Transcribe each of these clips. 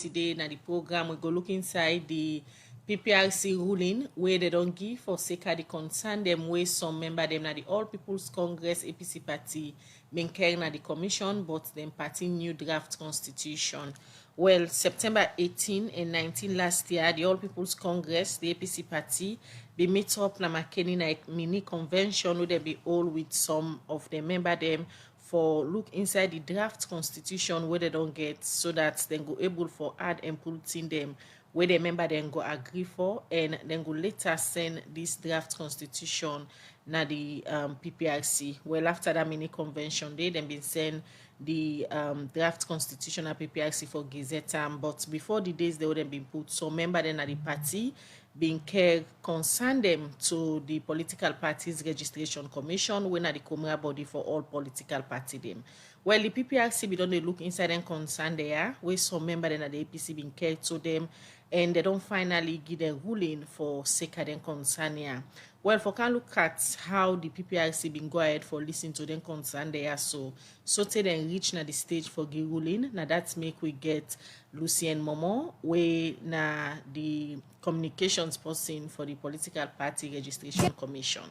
today na the program we go look inside the Pprc ruling where they don't give for sake of the concern them wey some member them na the All People's Congress APC party been carrying na the commission but them party new draft constitution. Well, September 18 and 19 last year, the All People's Congress, the APC party, be meet up na Makeni na mini convention where they be all with some of the member them for look inside the draft constitution where they don't get so that they go able for add and put in them where the member then go agree for and then go later send this draft constitution na the Pprc. Well, after that mini convention, they then been send the draft constitution at Pprc for Gazette, but before the days they would have been put, so member then at the party being care concern them to the political parties registration commission when at the Communal body for all political party them. Well, the Pprc be don't they look inside and concern there where some member then at the APC being care to them and they don't finally give a ruling for sake of them concern here. Well, for can look at how the Pprc been go ahead for listening to them concern there, so they then reach na the stage for give ruling. Now that's make we get Lucien Momo, where na the communications person for the political party registration commission.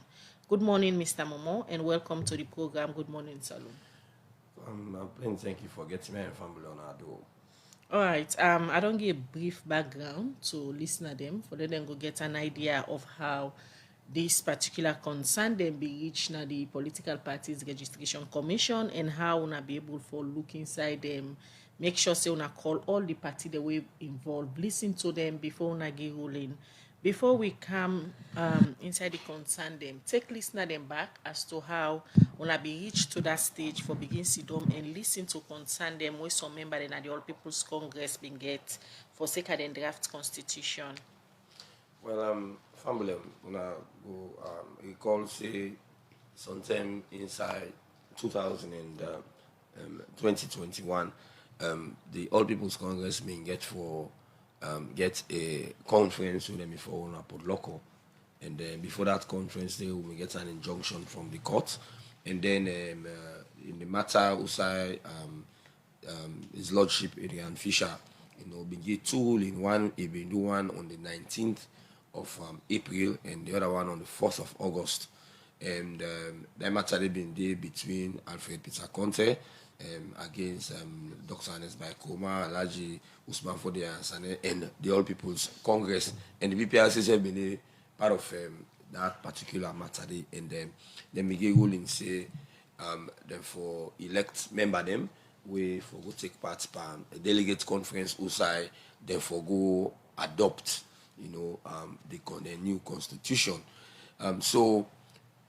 Good morning, Mr. Momo, and welcome to the program. Good morning, Salon. Thank you for getting me and family on our door. All right. I don't give a brief background to listener them for them go get an idea of how this particular concern then be reached na the political parties registration commission and how una be able for look inside them, make sure say una call all the party the way involved, listen to them before una give ruling. Before we come inside the concern them, take listener them back as to how una be reached to that stage for begin sit down and listen to concern them with some member in the All People's Congress been get for sake of the draft constitution. Well, family, una go recall say sometime inside 2021, the All People's Congress been get a conference with them before una put local, and then before that conference they will get an injunction from the court, and then in the matter usai his lordship Adrian Fisher, been get two in one. He been do one on the 19th of April and the other one on the 4th of August, and that matter they been there between Alfred Peter Conte against Dr. Anes Baikoma, Alaji Usman Fode and the All People's Congress, and the Pprc have been a part of that particular matter, and then we get ruling say them for elect member them we for go take part in a delegate conference outside, then for go adopt the new constitution. So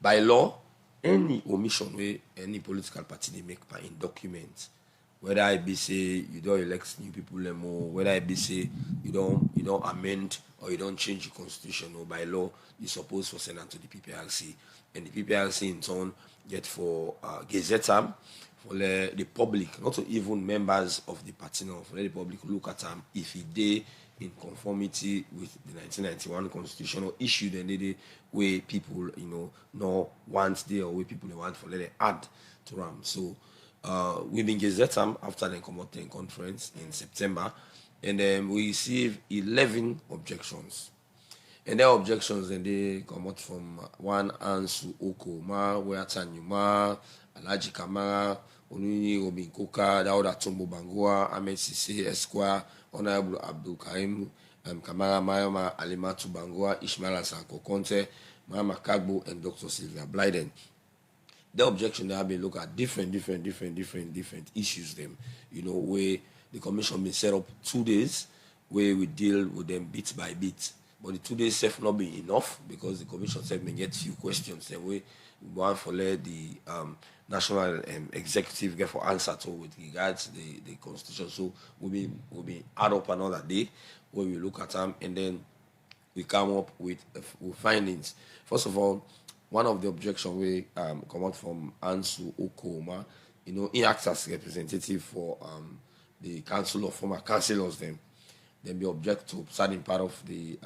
by law, any omission where any political party they make in documents, whether it be say you don't elect new people anymore, whether it be say you don't amend or you don't change the constitution, or by law you supposed to send them to the Pprc, and the Pprc in turn get for Gazette for the public, not even members of the party, now for let the public look at them if they in conformity with the 1991 constitution or issue the way people no want there or way people they want for let it add to them. So we've been Gazette after the Comoten conference in September, and then we received 11 objections. And their objections then they come out from one Ansu Okoma, Weatanyuma, Alaji Kamara, Onuni Robin Koka, Dauda Tumbo Bangua, Ahmed Sisi Esquire, Honorable Abdul Karim, Kamara Mayama, Alimatu Bangua, Ishmael Asanko Conte, Mama Kagbo, and Dr. Sylvia Blyden. The objection they have been look at different issues them, where the commission been set up 2 days where we deal with them bit by bit. But the 2 days self not be enough because the commission said may get few questions. Then we want for let the national executive get for answer to with regards the constitution. So we'll be add up another day where we look at them and then we come up with findings. First of all, one of the objections we come out from Ansu Okoma, he acts as representative for the council of former councillors then be object to certain part of the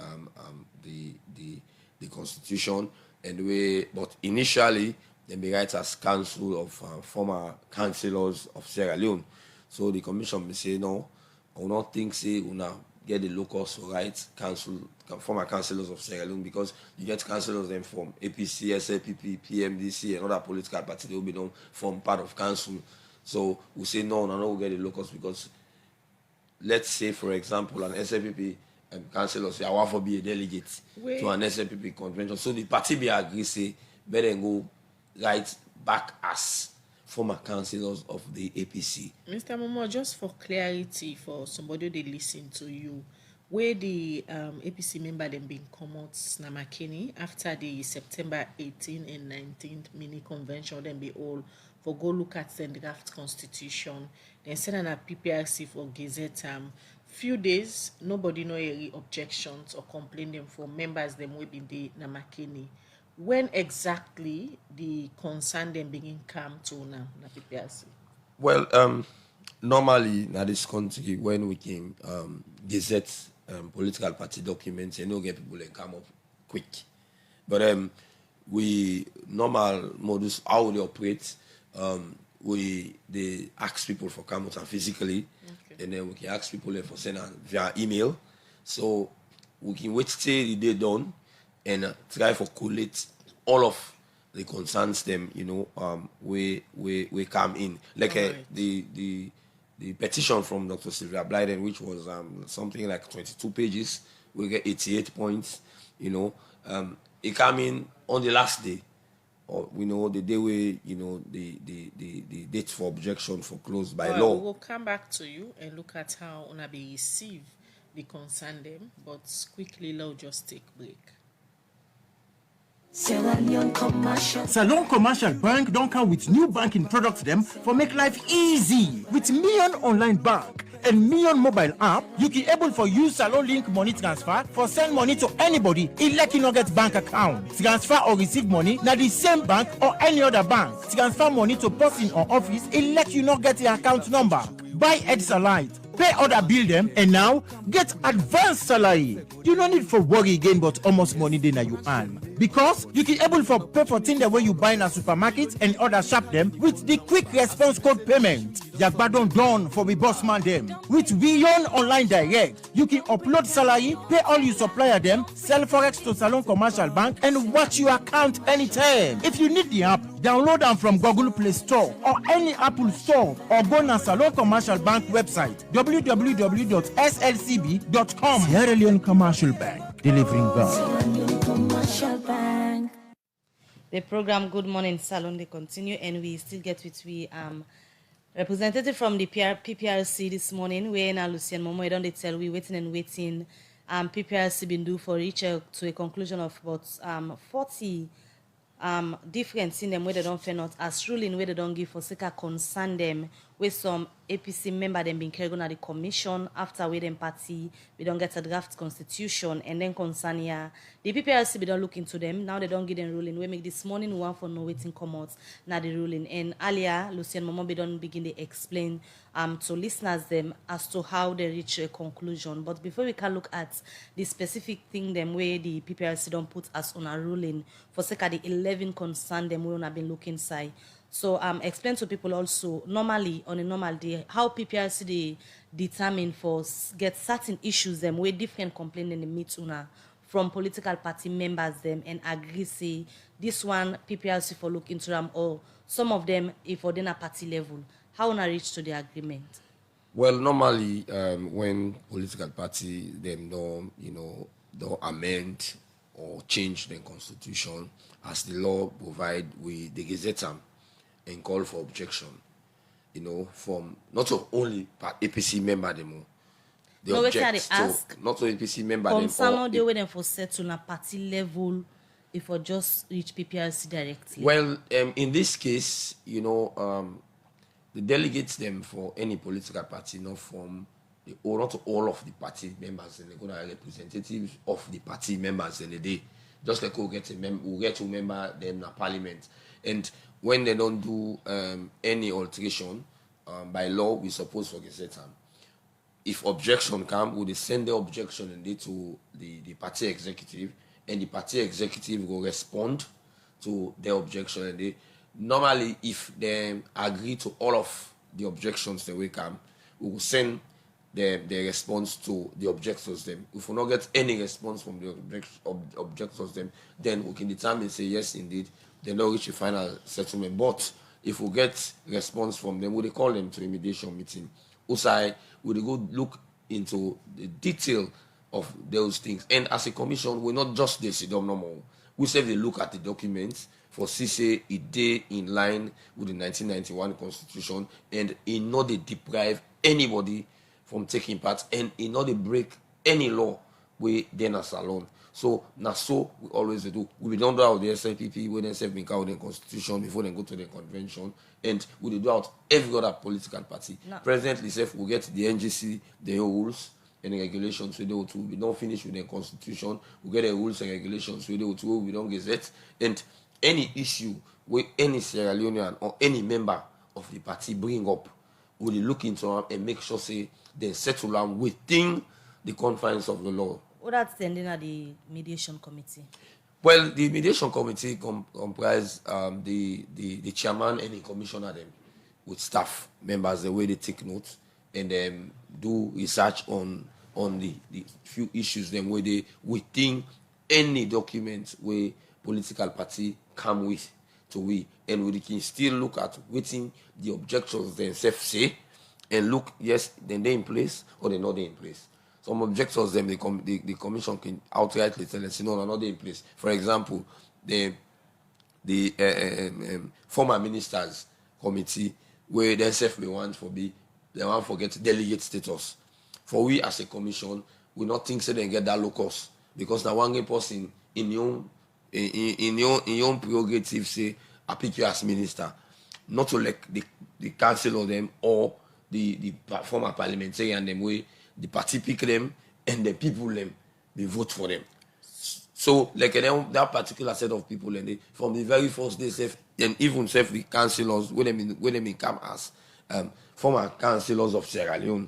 constitution and but initially they be right as council of former councillors of Sierra Leone. So the commission may say no, I will not think say una get the locals right council former councillors of Sierra Leone, because you get councillors them from APC, SLPP, PMDC, and other political parties. They will be done from part of council. So we say no, we'll get the locals, because let's say, for example, an SLPP councillor say I want to be a delegate to an SLPP convention. So the party be agree say better go right back as former councillors of the APC. Mr. Momo, just for clarity for somebody they listen to you, where the APC member then been come out Namakeni after the September 18 and 19th mini convention, then be all for go look at the draft constitution, then send a PPRC for Gazette. Few days, nobody know any objections or complaint them from members them will be the Namakeni. When exactly the concern them begin come to na PPRC? Well, normally na this country when we can gazette political party documents, you know, get people and come up quick. But we normal modus how they operate, they ask people for come out and physically, and then we can ask people for send via email. So we can wait till the day done and try for collate all of the concerns them, you know, we come in. Like the petition from Dr. Sylvia Blyden, which was something like 22 pages, we get 88 points, you know. It came in on the last day, or we know the day we, you know, the date for objection for closed by law. We will come back to you and look at how una be receive the concern them, but quickly let's just take break. Salon Commercial Bank don't come with new banking products them for make life easy. With Million Online Bank and Million Mobile app, you can able for use Salon Link money transfer for send money to anybody like you not get bank account. Transfer or receive money na the same bank or any other bank. Transfer money to person or office like you not get the account number. Buy Edsalite, pay other bill them, and now get advanced salary. You don't need for worry again, but almost money then you earn. Because you can able for pay for things the way you buy in a supermarket and other shop them with the quick response code payment. Yagbadon done for the boss man them. With Beyond Online Direct, you can upload salary, pay all you supplier them, sell forex to Salon Commercial Bank, and watch your account anytime. If you need the app, download them from Google Play Store or any Apple Store, or go to Salon Commercial Bank website www.slcb.com. Sierra Leone Commercial Bank, delivering God. Commercial Bank. The program Good Morning Salon they continue, and we still get with we representative from the PPRC this morning. We now Lucien Momo don't they tell we waiting. PPRC been do for reach to a conclusion of about 40 difference in them where they don't fair not as ruling where they don't give for sake concern them with some APC member them being carried on the commission after we them party we don't get a draft constitution and then concern here the PPRC we don't look into them now they don't give them ruling we make this morning one for no waiting come out now the ruling and earlier Lucien Momo we don't begin to explain to listeners them as to how they reach a conclusion. But before we can look at the specific thing them where the PPRC don't put us on a ruling for sake of the 11 concern them we have been looking inside. So explain to people also normally on a normal day how PPRC they determine for get certain issues them where different complaint in the meet una from political party members them and agree say this one PPRC for look into them or some of them if for then a party level. How na reach to the agreement? Well, normally when political party them don't amend or change the constitution as the law provide, we they gazette them and call for objection. You know, from not only APC member them. They no, object they ask to not only APC member concern them. They wait them for settle na party level if for just reach PPRC directly. Well, in this case, you know, the delegates them for any political party, not from or not all of the party members, and they're gonna representatives of the party members in the day. Just like we'll get to remember them in parliament. And when they don't do any alteration by law, we suppose for gazette. If objection come, we send the objection and to the party executive, and the party executive will respond to their objection. And they normally, if they agree to all of the objections that will come, we will send the response to the objectors them. If we not get any response from the objectors them, then we can determine, say, yes, indeed, they not reach a final settlement. But if we get response from them, we call them to a mediation meeting. Also, we go look into the detail of those things. And as a commission, we're not just the SIDOM normal. We say they look at the documents for CC a day in line with the 1991 Constitution, and in not they deprive anybody from taking part, and in not they break any law we then as alone. So now so we always do. We don't do out the SIPP when they have been called in Constitution before they go to the convention, and we do out every other political party. No. Presently, we get the NGC, the rules and the regulations we do too. We don't finish with the Constitution. We get the rules and regulations we do too. We don't gazette, and any issue where any Sierra Leonean or any member of the party bring up, we will look into them and make sure say they settle them within the confines of the law. What that's standing at the mediation committee? Well, the mediation committee comprise the chairman and the commissioner them with staff members, the way they take notes and do research on the few issues them where they within any document where political party come with to we, and we can still look at within the objections themselves say and look, yes, then they're in place or they're not in place. Some objectors them the commission can outrightly tell us, no, they're not in place. For example, the former ministers committee where themselves they want to get delegate status. For we as a commission, we not think so they get that locus because now one person in your prerogative say I pick you as minister, not to like the council of them or the former parliamentarian them way the party pick them and the people them they vote for them. So like that particular set of people and they from the very first day self and even self the councillors when they come as former councillors of Sierra Leone.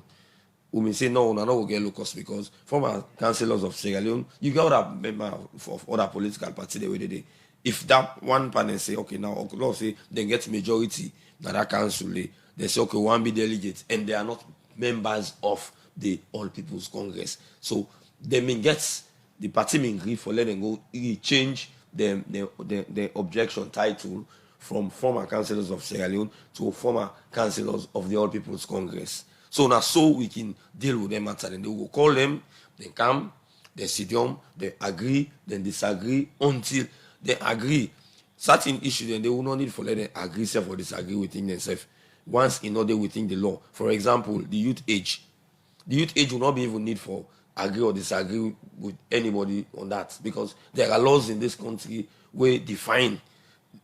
We may say no, we get locus because former councillors of Sierra Leone, you get other members of other political parties the way they do. If that one panel say, okay, now law say they get majority na that council, they say, okay, one be delegates, and they are not members of the All People's Congress. So they may get the party may agree for letting go, change the objection title from former councillors of Sierra Leone to former councillors of the All People's Congress. So now so we can deal with them matter. Then they will call them, they come, they sit down, they agree, then disagree until they agree. Certain issues then they will not need for let them agree self or disagree within themselves. Once in order within the law. For example, the youth age. The youth age will not be even need for agree or disagree with anybody on that because there are laws in this country where define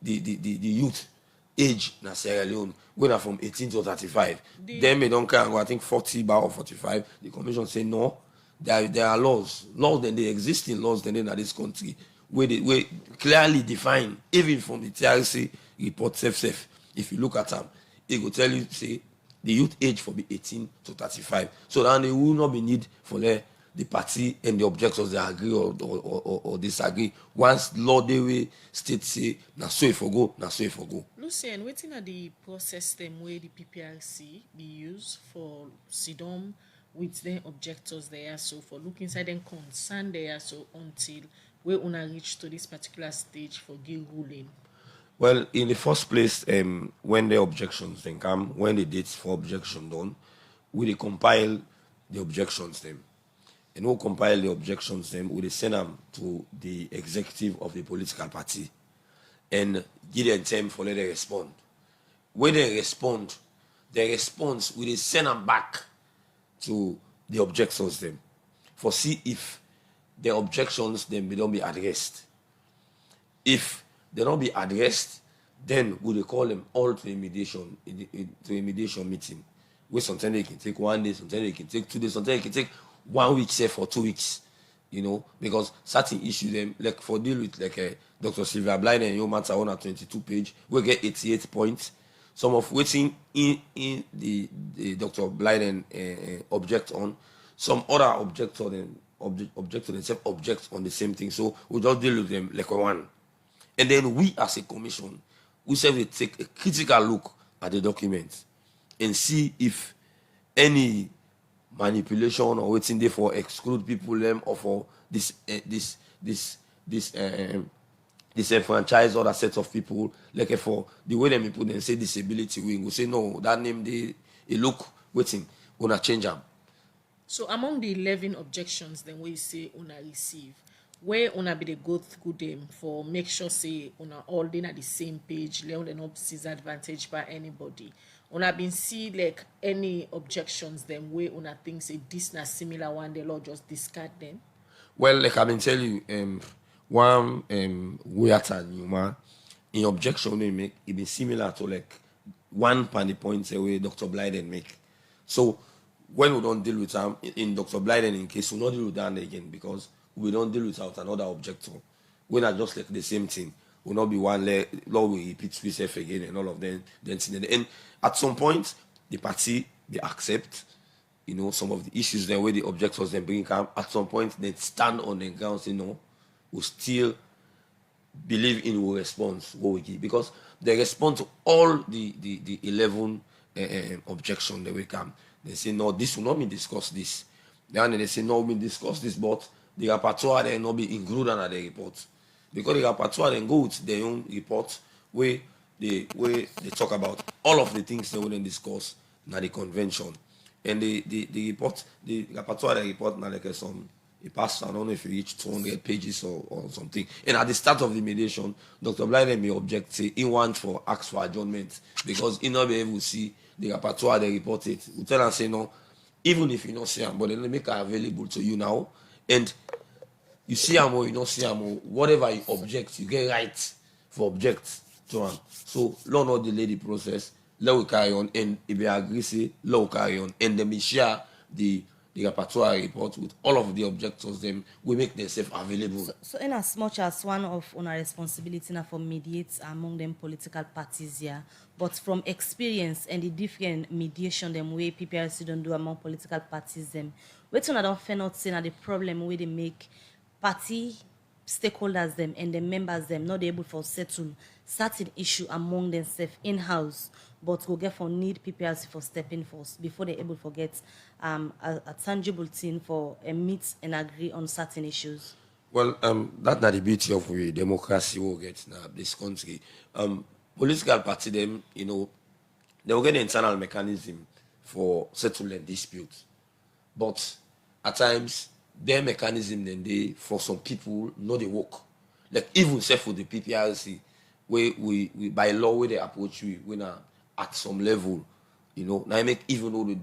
the youth age in Sierra Leone when are from 18 to 35. Then they don't care. I think 40 or 45. The commission say no. There are laws then they exist in laws then in this country where they clearly define even from the TRC report self. If you look at them, it will tell you say the youth age for be 18 to 35. So then there will not be need for the party and the objectors they agree or disagree. Once law they will state say na so if go, na so if go. Lucien, waiting at the process them where the PPRC be used for SIDOM with the objectors there, so for look inside and concern there, so until we una reach to this particular stage for give ruling. Well, in the first place, when the objections then come, when the dates for objection done, we compile the objections them. And we'll compile the objections them, we send them to the executive of the political party and give them time for let them respond. When they respond, the response we send them back to the objections them for see if the objections then don't be addressed. If they don't be addressed, then we call them all to a mediation meeting. Where sometimes they can take 1 day, sometimes they can take 2 days, sometimes they can take 1 week, say for 2 weeks. You know, because certain issues them like for deal with like Dr. Sylvia Blind and your matter on a 22 page, we get 88 points. Some of waiting in the Dr. Blind and object on. Some other object on themselves object on the same thing. So we just deal with them like one. And then we as a commission, we say we take a critical look at the documents and see if any manipulation or waiting there for exclude people them or for disenfranchise other sets of people, like for the way them people then say disability, we will say no, that name they look waiting, gonna change them. So among the 11 objections then we say una receive, where una be the go through them for make sure say una all in at the same page, let una not disadvantaged by anybody. Una been see like any objections then where una think say this na similar one, the law just discard them. Well, like I've been telling you, one way at a new man in objection they make it be similar to like one panny points away Dr. Blyden make. So when we don't deal with them in Dr. Blyden in case we not deal with that again because we don't deal without another objector. We're not just like the same thing. Will not be one law will repeat itself again and all of them. Then and at some point the party they accept, you know, some of the issues then where the objectors then bring come. At some point they stand on the grounds, you know, will still believe in will respond what we give because they respond to all the 11 objections that will come. They say no, this will not be discussed. This then they say no, we discuss this, but the repertoire they not be included in the report because the repertoire then go with their own report where they talk about all of the things they wouldn't discuss in the convention and the report the repertoire they report now like a past I don't know if you reach 200 pages or something and at the start of the mediation Dr. Blyden may object say he want for ask for adjournment because he not be able to see the repertoire they report it. We tell and say no, even if you not see them, but then they make it available to you now. And you see them or you don't see them or whatever you object, you get right for object to them. So let not delay the process. Let we carry on and if we agree, say let we carry on and then we share the repertoire report with all of the objectors. Then we make themselves available. So in as much as one of our responsibility now for mediate among them political parties here, but from experience and the different mediation them way PPRC don't do among political parties them, wait till I don't find out saying the problem where they make party stakeholders them and the members them not able for settle certain issue among themselves in-house, but go get for need PPRC for stepping force before they able to get a tangible thing for meet and agree on certain issues. Well, that's not the beauty of we democracy we get now this country. Political party them, you know, they will get an internal mechanism for settling disputes, but at times their mechanism then they for some people not they work. Like even say for the PPRC, where we by law where they approach we now at some level, you know. Now I make even what they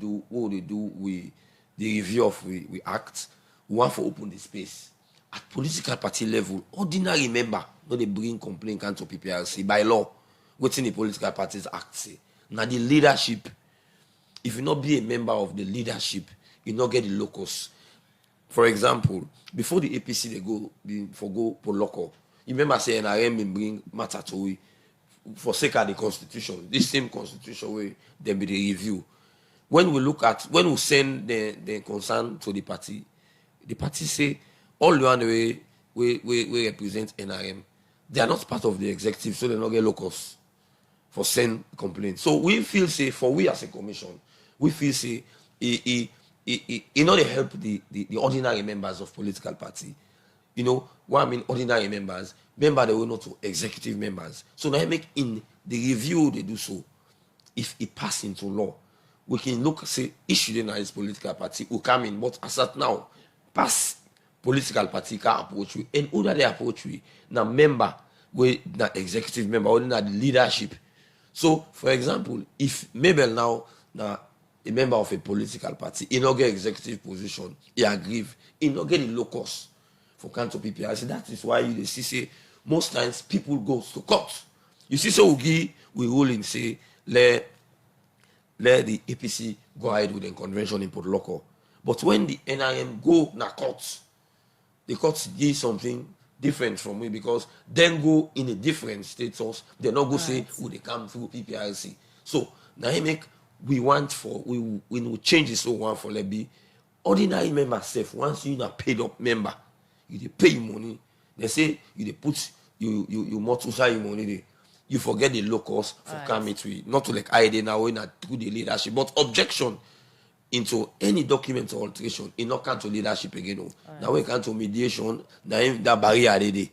do we the review of we act, we want to open the space. At political party level, ordinary member no they bring complaint to PPRC by law. Within the political parties act say. Now the leadership, if you not be a member of the leadership, you not get the locus. For example, before the APC they go for local. You remember saying NRM bring matter to we for sake of the constitution, this same constitution way then be the review. When we send the concern to the party say all the one we represent NRM, they are not part of the executive, so they not get locus for send complaints. So we feel say for we as a commission, we feel say it not help the ordinary members of political party. You know what I mean? Ordinary members they will not to executive members. So now I make in the review they do so. If it pass into law, we can look say issue in this political party will come in, but as at now, pass political party can approach we and who that they approach we now member we not executive member or not the leadership. So for example, if Mabel now a member of a political party, he not get executive position, he aggrieve, he not get the locus for council PPRC. That is why you see say most times people go to court. You see, so we ruling say let the APC go ahead with the convention in Port Local. But when the NRM go na court, the court give something different from me because then go in a different status. They not go say they come through PPRC. So now I make we will change this one for let be ordinary member self. Once you not paid up member, you dey pay your money. They say you dey put you multiply your money there. You forget the locals for coming to it. Not to like ID now when not through the leadership. But objection into any document or alteration, it not come to leadership again. Now when it come to mediation, now that barrier they.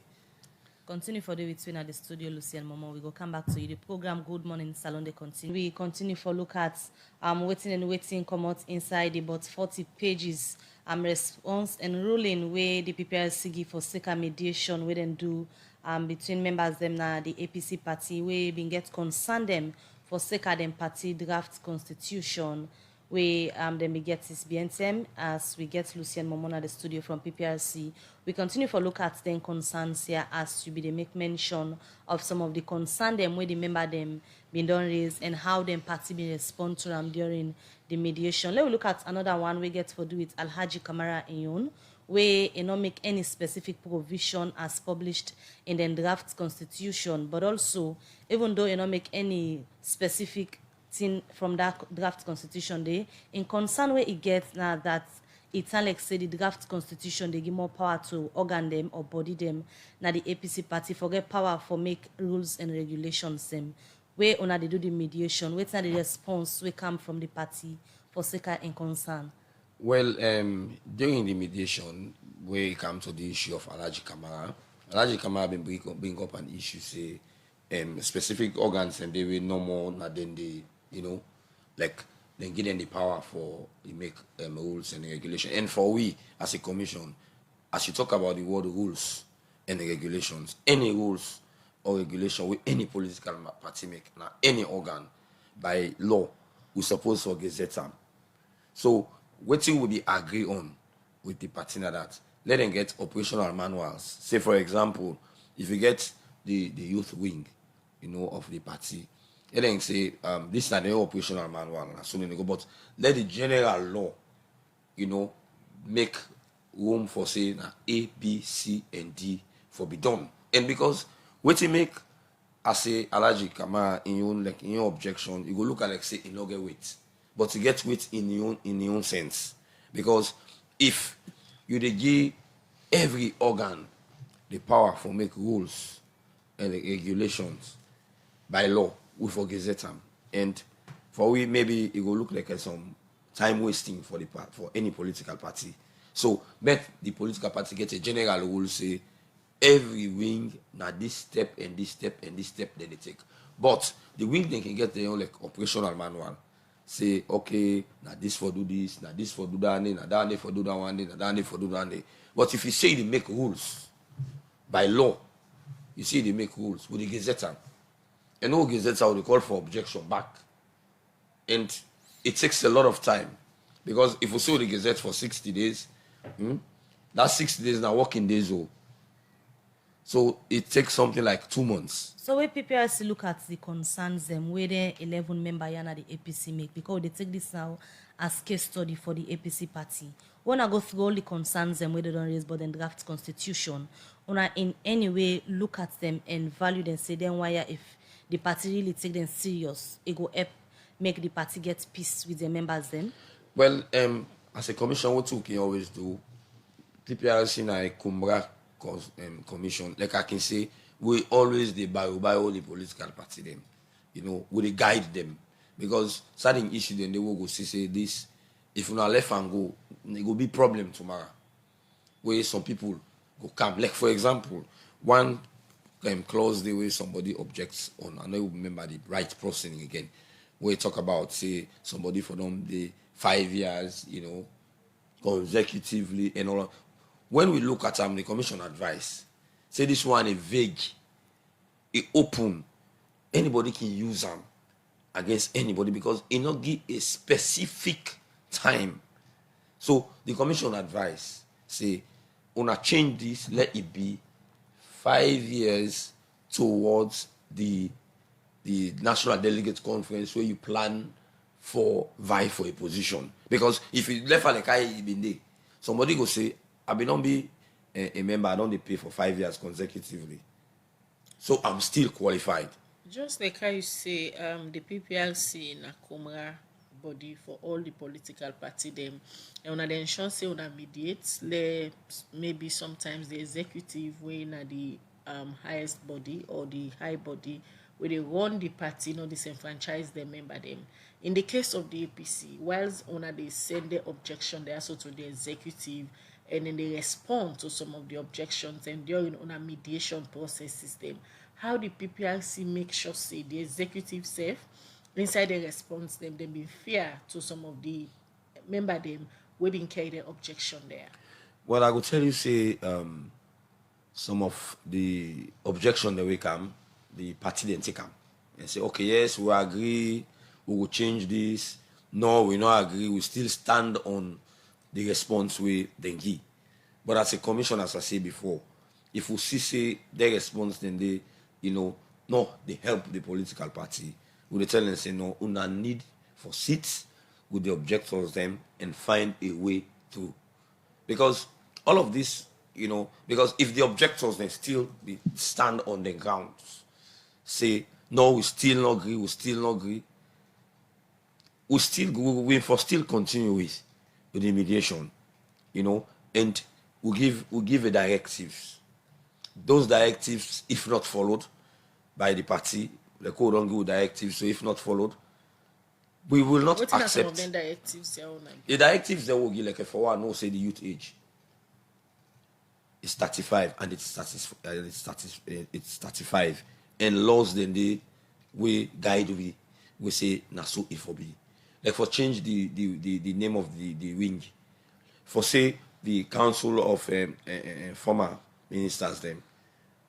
Continue for the between at the studio, Lucy and Momo. We go come back to you. The program Good Morning Salon they continue. We continue for look at waiting come out inside about 40 pages response and ruling where the Pprc give for seeker mediation we then do between members them na the APC party we been get concern them for seeker them party draft constitution we then we get this BNTM as we get Lucien Momon at the studio from Pprc. We continue for look at them concerns here as to be they make mention of some of the concern them where the member them been done raise and how them party been respond to them during the mediation. Let me look at another one we get for do with Alhaji Kamara Iyon where it not make any specific provision as published in the draft constitution, but also even though it not make any specific thing from that draft constitution day in concern where it gets now that it's like say the draft constitution they give more power to organ them or body them now the APC party forget power for make rules and regulations them where una they do the mediation what's not the response we come from the party for seeker in concern. Well, during the mediation, where it comes to the issue of Alhaji Kamara been bring up an issue, say, specific organs and they will no more, not then they, like, then give them the power for they make rules and regulation. And for we, as a commission, as you talk about the word rules and the regulations, any rules or regulation with any political party make, now any organ, by law, we supposed to gazette them. So, what will be agree on with the party that let them get operational manuals. Say for example, if you get the youth wing, of the party, let them say this is an operational manual, so they go, but let the general law, make room for say A, B, C, and D for be done. And because what you make as a Alhaji Kamara in your objection, you go look at like say you not get weight. But to get weight in your own sense. Because if you give every organ the power for make rules and regulations by law, we forget them. And for we maybe it will look like some time wasting for any political party. So let the political party get a general rule say every wing now this step and this step and this step then they take. But the wing they can get their own like operational manual. Say, okay, now this for do this, now this for do that, now that for do that one day, now that for do that day. But if you say they make rules by law, you see they make rules with the gazetteer. And no gazetteer will call for objection back. And it takes a lot of time. Because if we saw the gazette for 60 days, that 60 days now working days. So it takes something like 2 months. So where Pprc look at the concerns them where the 11 member yana the APC make because they take this now as case study for the APC party. When I go through all the concerns them where they don't raise but then draft constitution, wanna in any way look at them and value them, say then why if the party really take them serious, it go help make the party get peace with the members then? Well, as a commission, what we can always do, Pprc na a Kumbra commission, like I can say, we always by all the political party them, we guide them because certain issue then they will go say this. If you not left and go, it will be problem tomorrow. Where some people go come, like for example, one clause the way somebody objects on, I know you remember the right processing again, where you talk about say somebody for them the 5 years, consecutively and all. When we look at the commission advice, say this one is vague, it open, anybody can use them against anybody because it not give a specific time. So the commission advice say, wanna change this, let it be 5 years towards the National Delegate Conference where you plan for vie for a position. Because if you left like I been there, somebody go say, I be not be a member, I don't pay for 5 years consecutively. So I'm still qualified. Just like how you say, the PPRC in a Kumra body for all the political party them. And when they ensure say when mediate, maybe sometimes the executive way in the highest body or the high body where they run the party, not disenfranchise the member them. In the case of the APC, whilst owner they send their objection, they also to the executive, and then they respond to some of the objections, and during on a mediation process system, how the PPRC make sure say the executive safe inside the response them be fair to some of the member them we been carry the objection there. Well, I will tell you, say, some of the objection that we come, the party then take them and say, okay, yes, we agree, we will change this. No, we not agree, we still stand on the response we then give. But as a commission, as I said before, if we see say their response, then they, no, they help the political party. We tell them say no, una need for seats with the objectors them and find a way through. Because all of this, because if the objectors then still stand on the grounds, say no, we still not agree, we for still continue with the mediation, and we give a directives. Those directives, if not followed by the party, the code don't give directives, so if not followed, we will not accept. Some of them directives, the directives they will give like for one, no say the youth age is 35 and it's 35, and laws then they we guide we say na so it for be. Like for change the name of the wing, for say the council of former ministers them,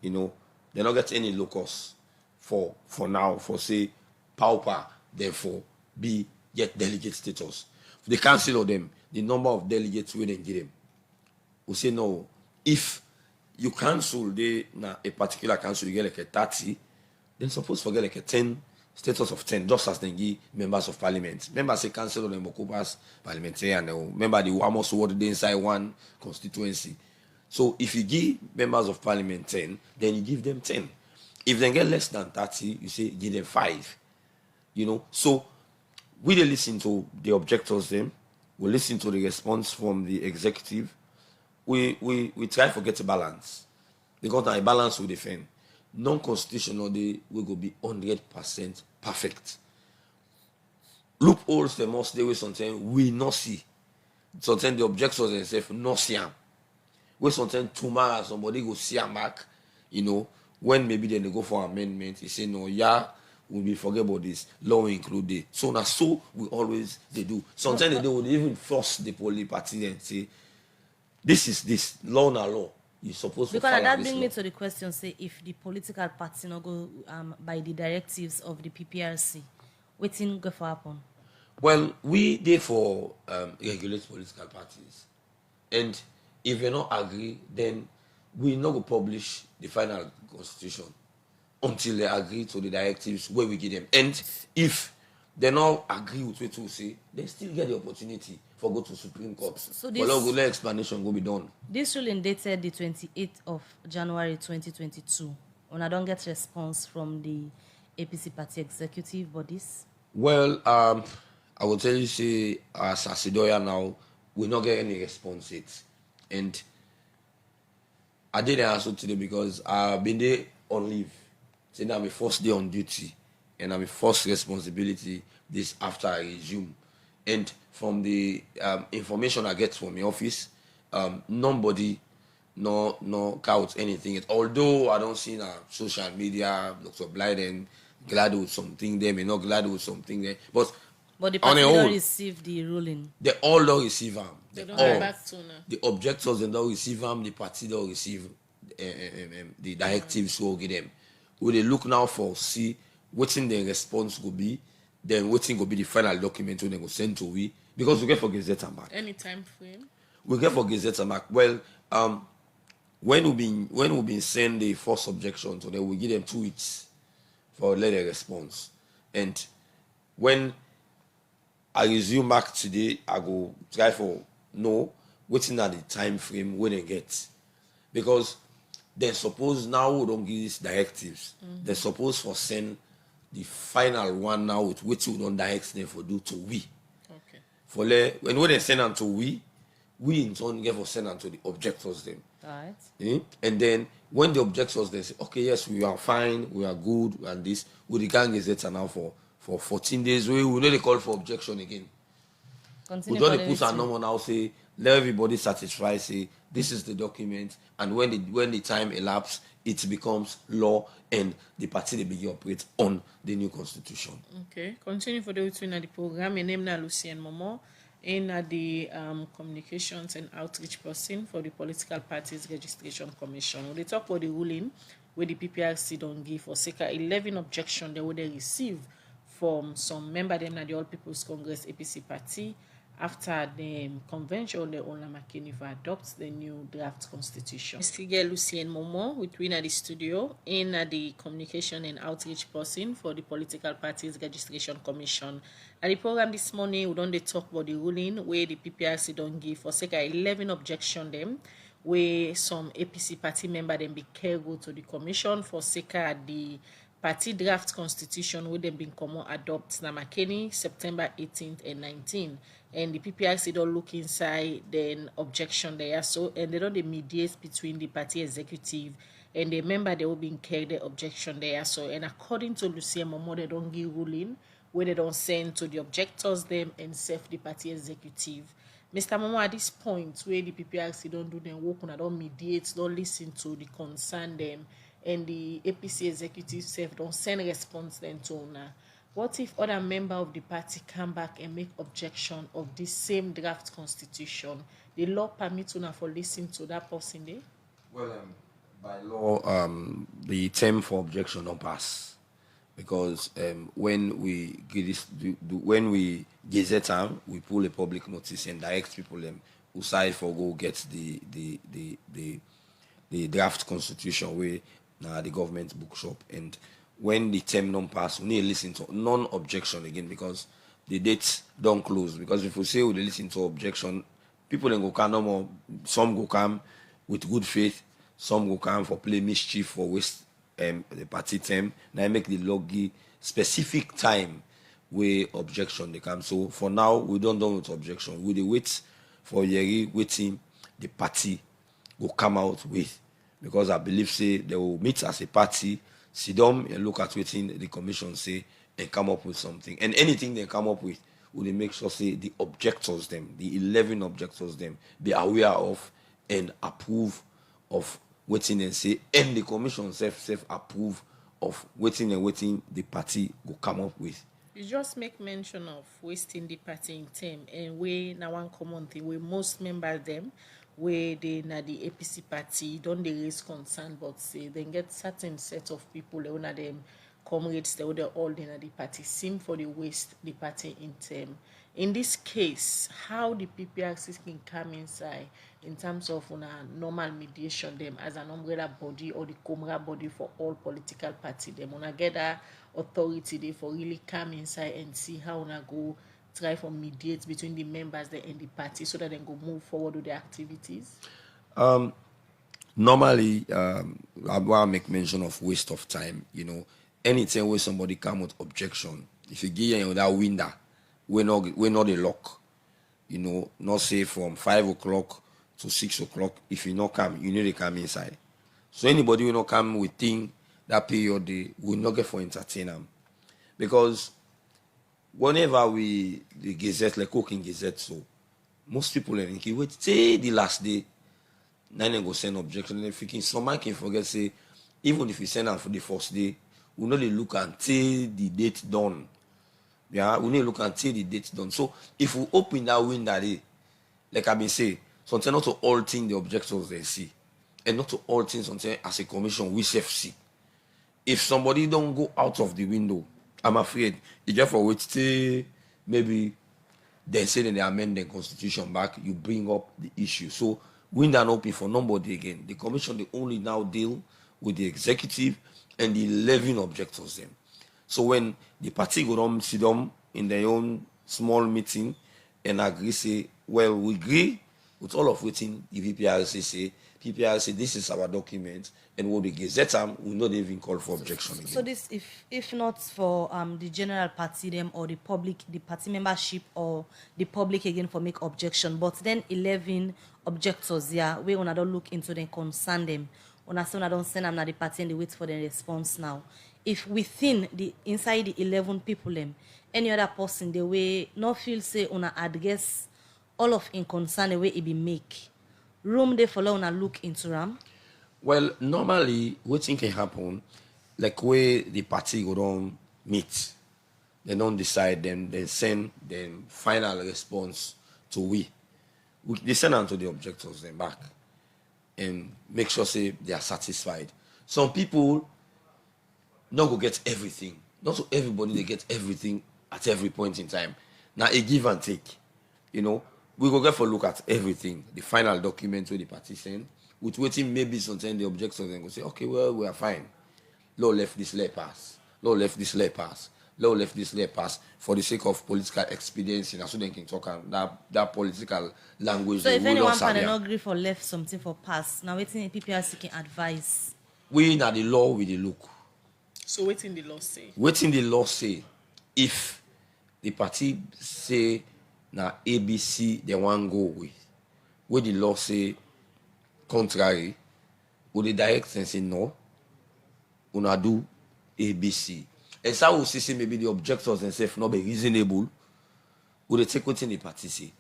they not get any locus for now, for say pauper, therefore be get delegate status. For the council of them, the number of delegates we then give them, we say no, if you cancel a particular council, you get like a 30, then suppose forget like a 10 status of 10, just as they give members of parliament. Members say council of the Mokupas parliamentarian, remember the almost word inside one constituency. So if you give members of parliament 10, then you give them 10. If they get less than 30, you say give them 5. So we dey listen to the objectors them, we listen to the response from the executive. We try to get a balance, because a balance we defend. Non-constitutional day we go be 100% perfect. Loopholes they must stay with sometimes we not see. Sometimes the objectors themselves not see them. We sometimes tomorrow somebody go see them back, when maybe then they go for amendment, he say no, we forget about this, law include it. So now so we always they do. Sometimes they would even force the political party and say, this is this, law na law. You're supposed to follow this law. Because that brings me to the question, say if the political party not go by the directives of the PPRC, waiting go for happen? Well, we therefore regulate political parties. And if you not agree, then we not go publish the final constitution until they agree to the directives where we give them. And if they not agree with what we say, they still get the opportunity for go to Supreme Court. So this explanation will be done. This ruling dated the 28th of January 2022. When I don't get response from the APC party executive bodies. Well, I will tell you, say as Asidoya now, we not get any response yet. And I didn't answer today because I've been there on leave. So now my first day on duty, and I'm my first responsibility this after I resume. And from the information I get from my office, nobody no count anything yet. Although I don't see na social media, Dr. Blyden glad with something there, may not glad with something there. But the party don't receive the ruling. They all don't receive them. They don't go back to now. The objectors they don't receive them, the party don't receive the directives will give them. We they look now for see what's in the response will be, then what's will be the final document when they go send to we, because we get for Gazette and back. Any time frame? We get for Gazette and back. Well, when we been send the first objection to them, we give them 2 weeks for letter response. And when I resume back today, I go try for know what's in the time frame when they get. Because they suppose now we don't give these directives. They suppose for send the final one now with which we don't direct them for do to we. Okay. For when they send them to we in turn get for send them to the objectors them. Right. And then when the objectors they say, okay, yes, we are fine, we are good, and this, we can Gazette now for for 14 days. We know they call for objection again. Continue We for don't the put our meeting. number now, say, let everybody satisfy, say, this is the document, and when the time elapses, it becomes law, and the party they begin operate on the new constitution. Okay, continue for the routine of the program. My name is Lucien Momo, in the communications and outreach person for the Political Parties Registration Commission. We talk about the ruling where the PPRC don't give for circa 11 objections they would receive from some member them na the All People's Congress APC party after the convention the Makeni adopts the new draft constitution. Mr. Lucien Momo with we at the studio in the communication and outreach person for the Political Parties Registration Commission. At the program this morning, we don't talk about the ruling where the PPRC don't give for circa 11 objection them where some APC party member them be careful to the commission for circa the party draft constitution where them been common adopt na Makeni September 18th and 19th. And the PPRC don't look inside then objection there, so and they don't mediate between the party executive and the member they will be carried the objection there. So and according to Lucien Momo, they don't give ruling where they don't send to the objectors them and serve the party executive. Mr. Momo, at this point where the PPRC don't do them work on, don't mediate, don't listen to the concern them, and the APC executive self don't send response then to owner. What if other member of the party come back and make objection of this same draft constitution? The law permits una for listen to that person there? Well, by law, the term for objection don't pass because when we get this, when we gazette them, we pull a public notice and direct people who side for go get the draft constitution where now the government bookshop, and when the term don't pass, we need to listen to non-objection again because the dates don't close. Because if we say we listen to objection, people then go come no more. Some go come with good faith, some go come for play mischief for waste the party term. Now I make the loggy specific time where objection they come. So for now we don't done with objection. We dey wait for Yeri waiting the party will come out with, because I believe say they will meet as a party, sit down and look at what the commission say and come up with something. And anything they come up with, will they make sure say the objectors them, the 11 objectors them, be aware of and approve of waiting and say, and the commission self approve of waiting and waiting the party will come up with. You just make mention of wasting the party in term, and we now one common thing where most members them where they na the APC party don't they raise concern, but say they get certain set of people they wanna them comrades they would all in the party seem for the waste the party in term. In this case, how the PPRC can come inside in terms of una normal mediation them as an umbrella body or the Comra body for all political party them una get that authority they for really come inside and see how una go try for mediate between the members there and the party so that they go move forward with their activities? Normally, I want to make mention of waste of time. You know, anytime where somebody come with objection, if you give them that window, we're not a lock. You know, not say from 5 o'clock to 6 o'clock. If you not come, you need to come inside. So anybody will not come within that period, they will not get for entertain them, because whenever the gazette, like cooking gazette, so most people think wait till the last day, then they go send objection. And thinking someone can forget say, even if you send out for the first day, we know they look until the date done. Yeah, we need to look until the date done. So if we open that window, like I've been saying, something not to all things the objectors they see, and not to all things something as a commission we self see. If somebody don't go out of the window, I'm afraid you just for wait till maybe they say that they amend the constitution back, you bring up the issue. So window open for nobody again. The commission they only now deal with the executive and the 11 objectors them. So when the party go down, sit down in their own small meeting and agree, say, well, we agree with all of waiting the PPRC say, PPRC, this is our document, and we'll be gazette them, we not even call for objection again. So this, if not for the general party them or the public, the party membership or the public again for make objection, but then 11 objectors, yeah, we wanna don't look into them, concern them. Una say una don't send them na the party and they wait for the response now. if within the inside the 11 people them, any other person the way no feel say una address all of in concern the way it be make room they follow una look into them. Well, normally, what thing can happen, like where the party go down meet, they don't decide, then they send them final response to they send them to the objectors then back and make sure say they are satisfied. Some people not go get everything. Not to everybody they get everything at every point in time. Now a give and take. You know, we go get for look at everything, the final document where the party send, with waiting maybe sometimes the objectors then go say, okay, well, we are fine. Law left this law pass. Law left this law pass. Law left this law pass for the sake of political expediency. Now so they can talk and that political language. So if anyone can not agree for left something for pass, now waiting PPRC can advise. We na the law with the look. So waiting the law say. Waiting the law say, if the party say na ABC they want go with, where the law say contrary, would the direct sense say no, una do ABC. And so we see maybe the objectors themselves not be reasonable, would they take what in the party say?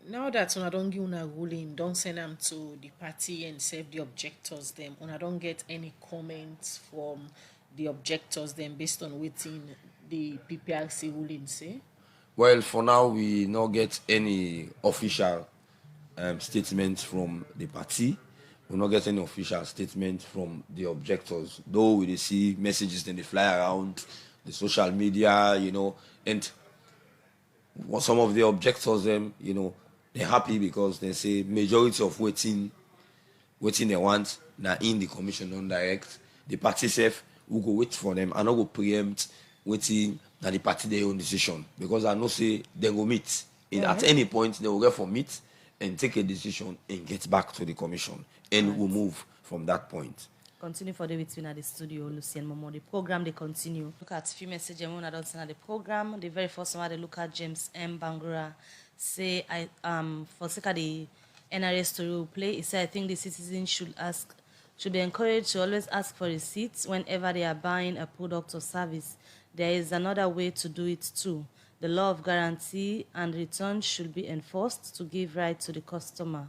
Now that una don't give una ruling, don't send them to the party and save the objectors them. Una don't get any comments from the objectors them based on waiting the PPRC ruling say? Well, for now we not get any official statement from the party. We not get any official statement from the objectors. Though we see messages then they fly around the social media, you know, and some of the objectors them, you know, they're happy because they say majority of waiting they want now in the commission non direct. The party self will go wait for them and not go preempt waiting that the party their own decision. Because I know say they go meet. At any point they will go for meet and take a decision and get back to the commission. And we'll move from that point. Continue for the between at the studio, Lucien Momo. The program they continue. Look at few messages when I don't send the program. The very first one they look at James M. Bangura. Say I for sake of the NRA story will play, he said I think the citizens should be encouraged to always ask for receipts whenever they are buying a product or service. There is another way to do it too. The law of guarantee and return should be enforced to give right to the customer.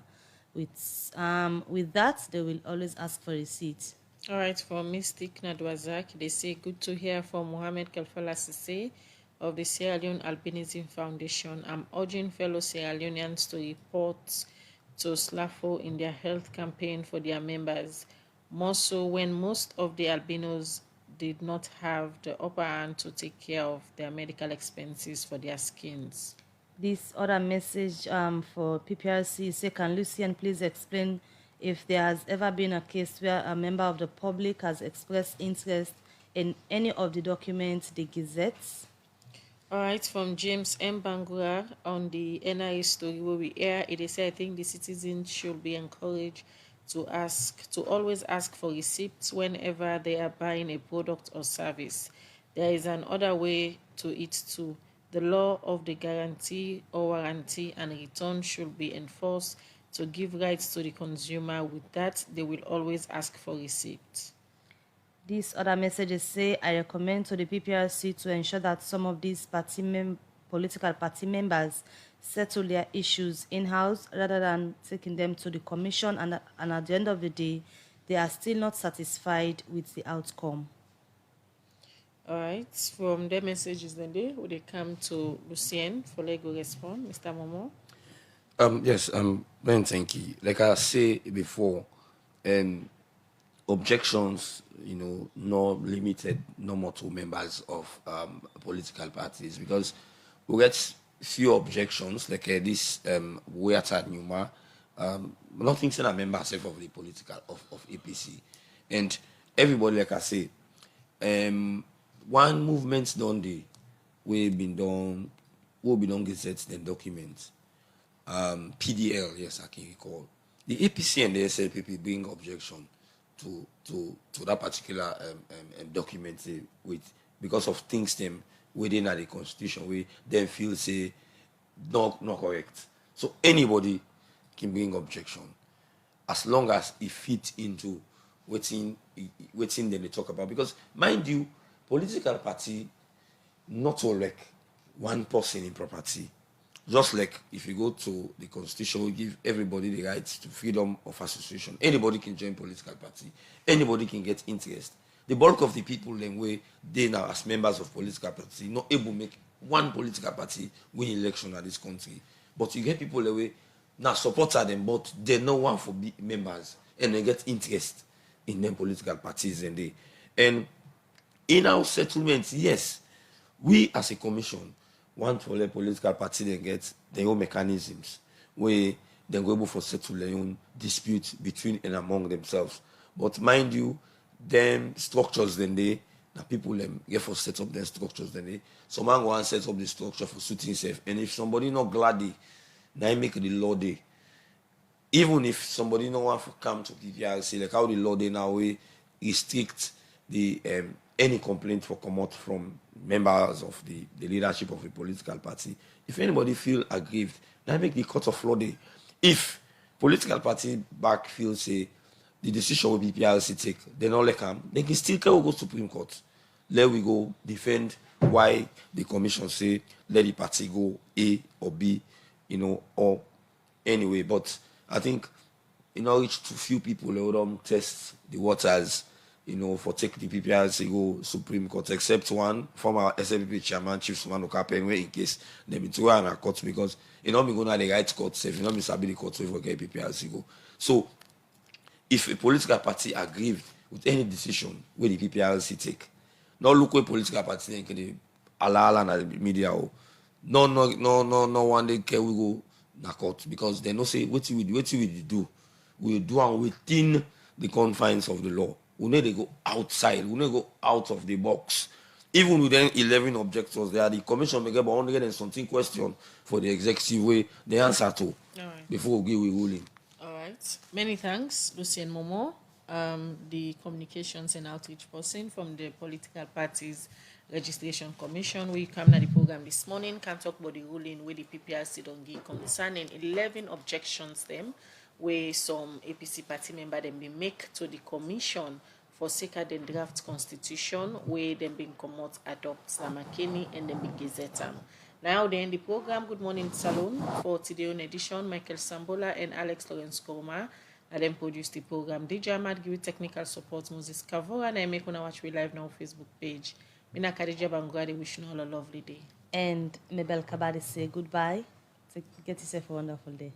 With that, they will always ask for receipts. All right, for Mystic Nadwazak, they say good to hear from Mohamed Kelfala Sisse of the Sierra Leone Albinism Foundation. I'm urging fellow Sierra Leoneans to report to SLAFO in their health campaign for their members, more so when most of the albinos did not have the upper hand to take care of their medical expenses for their skins. This other message for PPRC say, can Lucien please explain if there has ever been a case where a member of the public has expressed interest in any of the documents the gazettes? All right, from James M. Bangura on the NIA story where we air, it is I think the citizens should be encouraged to always ask for receipts whenever they are buying a product or service. There is another way to it too. The law of the guarantee or warranty and return should be enforced to give rights to the consumer. With that, they will always ask for receipts. These other messages say, I recommend to the PPRC to ensure that some of these political party members settle their issues in-house rather than taking them to the commission, and at the end of the day, they are still not satisfied with the outcome. All right, from their messages then they come to Lucien for Lego respond. Mr. Momo. Yes, Ben, thank you. Like I say before, objections, you know, not limited no more to members of political parties, because we get few objections like this we at Numa, nothing saying a member of the political of APC, and everybody, like I say, one movement done the we been done will be done gazettes then documents. PDL, yes, I can recall. The APC and the SLPP bring objection to that particular document with because of things them within the constitution we then feel say not correct. So anybody can bring objection as long as it fits into waiting then they talk about. Because mind you, political party not all like one person in property. Just like if you go to the constitution, we give everybody the right to freedom of association. Anybody can join political party. Anybody can get interest. The bulk of the people then way they now as members of political party not able to make one political party win election at this country. But you get people the way now supporter them, but they no one for be members and they get interest in them political parties and in our settlements, yes, we as a commission want to let political party then get their own mechanisms where they go able for settle their own dispute between and among themselves. But mind you, them structures then they now people them get for set up their structures then they some man want set up the structure for suiting self. And if somebody not glad now make the law day. Even if somebody no want to come to PPRC, like how the law they now way restrict the any complaint for come out from members of the leadership of a political party. If anybody feel aggrieved, now make the court of law day. If political party back feel say the decision will be PPRC take, they not like them, they can still go to Supreme Court. Let we go defend why the commission say let the party go A or B, or anyway. But I think reach to few people who don't test the waters, for take the PPRC go Supreme Court, except one former SLP chairman, Chief Sumano Kapen, in case they be two and a court because me going to the right court, safe, me sabi the court so we get PPRC go. So if a political party aggrieved with any decision where the PPRC take, not look where political party then can ala na the media or no one day can we go na court because they no say what we do. We do and within the confines of the law. We need to go outside. We need to go out of the box. Even with them 11 objectors, there the commission may get about 100 and something question for the executive way the answer to. All right. Before we give we ruling. All right. Many thanks, Lucien Momo, the communications and outreach person from the Political Parties Registration Commission. We come to the program this morning, can talk about the ruling where the PPRC don't give concerning 11 objections them where some APC party member them be make to the commission for sake of the draft constitution where them been come out adopt Samakeni and then be gazette. Now then the program Good Morning Salon for today on edition, Michael Sambola and Alex Lawrence Korma. I then produce the program. DJ Ahmad give technical support Moses Kavora and I make when I watch we live now Facebook page. Mina Khadija Bangwadi wishing all a lovely day. And Mabel Kabadi say goodbye. Get yourself a wonderful day.